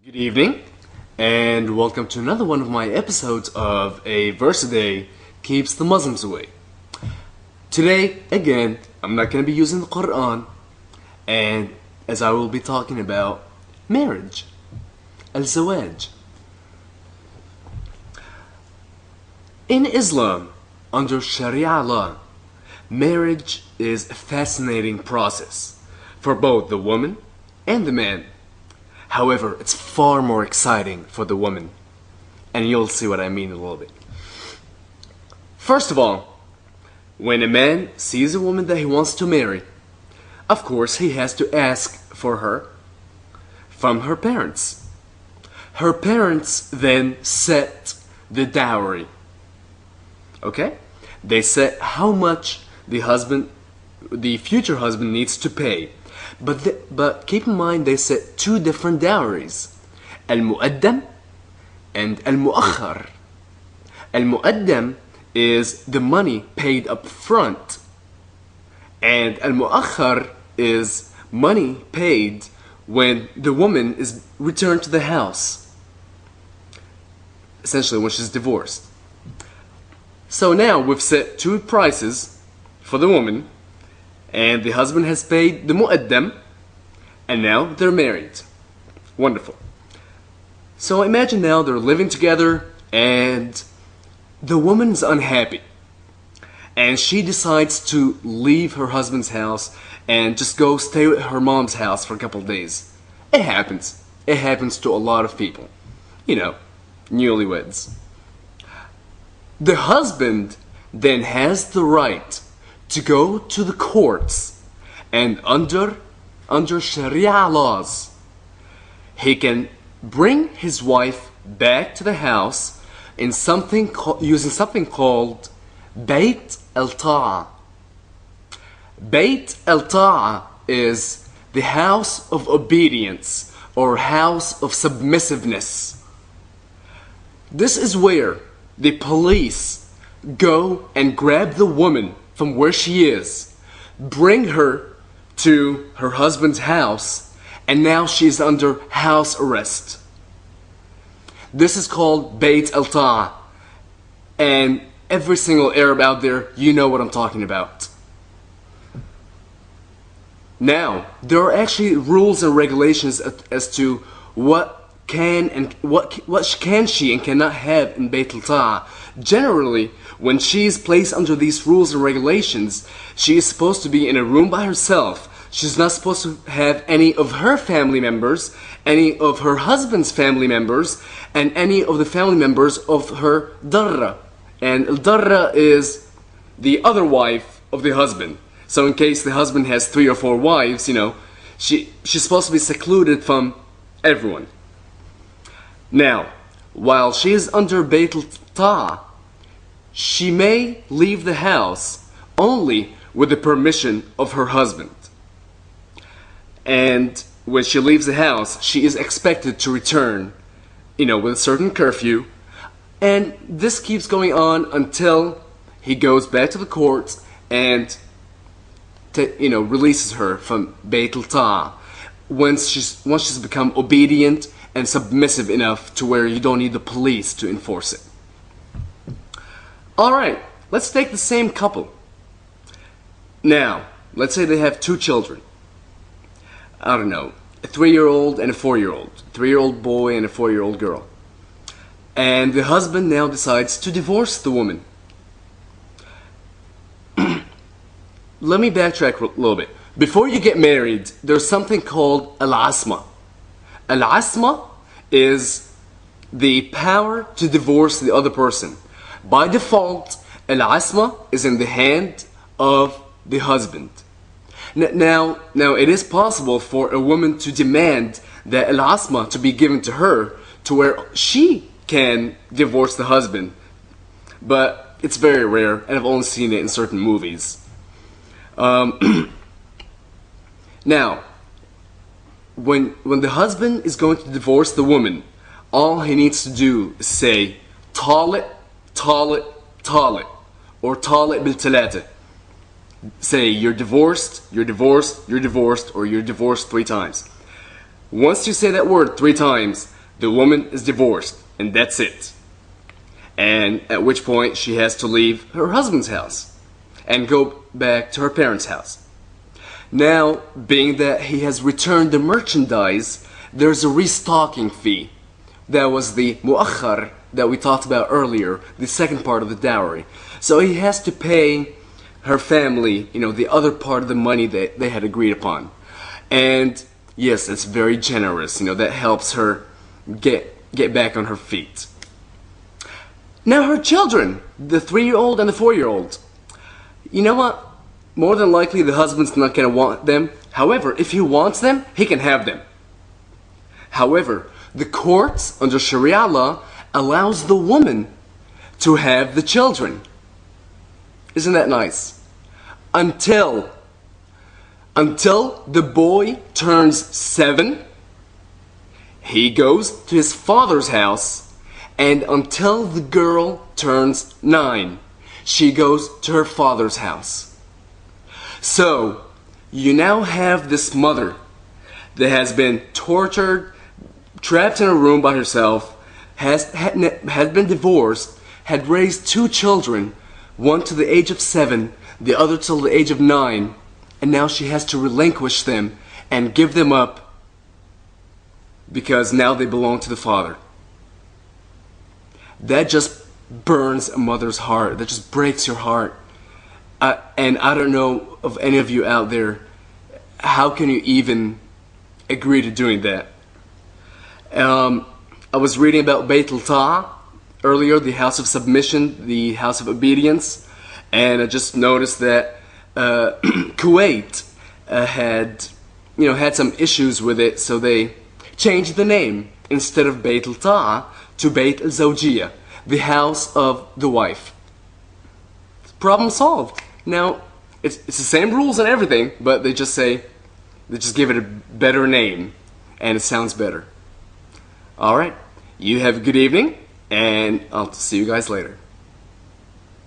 Good evening, and welcome to another one of my episodes of A Verse a Day Keeps the Muslims Away. Today, again, I'm not going to be using the Quran, and as I will be talking about marriage, al-zawaj. In Islam, under Sharia law, marriage is a fascinating process for both the woman and the man. However, it's far more exciting for the woman, and you'll see what I mean in a little bit. First of all, when a man sees a woman that he wants to marry, of course he has to ask for her from her parents. Her parents then set the dowry. Okay? They set how much the future husband needs to pay. But keep in mind they set two different dowries. Al-mu'addam and al-mu'akhar. Al-mu'addam is the money paid up front. And al-mu'akhar is money paid when the woman is returned to the house. Essentially when she's divorced. So now we've set two prices for the woman, and the husband has paid the mu'addam, and now they're married. Wonderful. So imagine now they're living together, and the woman's unhappy. And she decides to leave her husband's house and just go stay at her mom's house for a couple of days. It happens. It happens to a lot of people. You know, newlyweds. The husband then has the right to go to the courts, and under Sharia laws, he can bring his wife back to the house in using something called Bayt al-Ta'a. Bayt al-Ta'a is the house of obedience or house of submissiveness. This is where the police go and grab the woman from where she is, bring her to her husband's house, and now she's under house arrest. This is called Bayt al-Ta'a, and every single Arab out there, you know what I'm talking about. Now, there are actually rules and regulations as to what can she and cannot have in Bayt al-Ta'a. Generally, when she is placed under these rules and regulations, she is supposed to be in a room by herself. She's not supposed to have any of her family members, any of her husband's family members, and any of the family members of her darra. And al-darra is the other wife of the husband. So in case the husband has 3 or 4 wives, you know, she's supposed to be secluded from everyone. Now, while she is under Bayt al-Ta'a, she may leave the house only with the permission of her husband. And when she leaves the house, she is expected to return, you know, with a certain curfew. And this keeps going on until he goes back to the courts and releases her from Bayt al-Ta'a. Once she's become obedient and submissive enough to where you don't need the police to enforce it. Alright, let's take the same couple. Now, let's say they have 2 children. I don't know, a 3-year-old and a 4-year-old. 3-year-old boy and a 4-year-old girl. And the husband now decides to divorce the woman. Let me backtrack a little bit. Before you get married, there's something called al-asma. Al-asma is the power to divorce the other person. By default, al-asma is in the hand of the husband. Now, it is possible for a woman to demand that al-asma to be given to her to where she can divorce the husband. But it's very rare, and I've only seen it in certain movies. Now, when the husband is going to divorce the woman, all he needs to do is say, Talit, Talit, Talit, or Talit bil talata. Say, you're divorced, you're divorced, you're divorced, or you're divorced 3 times. Once you say that word 3 times, the woman is divorced, and that's it. And at which point she has to leave her husband's house and go back to her parents' house. Now, being that he has returned the merchandise, there's a restocking fee. That was the mu'akhar that we talked about earlier, the second part of the dowry. So he has to pay her family, the other part of the money that they had agreed upon. And yes, it's very generous, that helps her get back on her feet. Now her children, the 3-year-old and the 4-year-old. You know what? More than likely the husband's not going to want them. However, if he wants them, he can have them. However, the courts under Sharia law allows the woman to have the children. Isn't that nice? Until the boy turns 7, he goes to his father's house, and until the girl turns 9, she goes to her father's house. So, you now have this mother that has been tortured, trapped in a room by herself, had been divorced, had raised 2 children, one to the age of 7, the other till the age of 9, and now she has to relinquish them and give them up because now they belong to the father. That just burns a mother's heart. That just breaks your heart. And I don't know of any of you out there, how can you even agree to doing that? I was reading about Beit al-Ta'a earlier, the house of submission, the house of obedience, and I just noticed that Kuwait had some issues with it, so they changed the name instead of Beit al-Ta'a to Beit al-Zawjiyah, the house of the wife. Problem solved. Now, it's the same rules and everything, but they just give it a better name, and it sounds better. Alright, you have a good evening, and I'll see you guys later.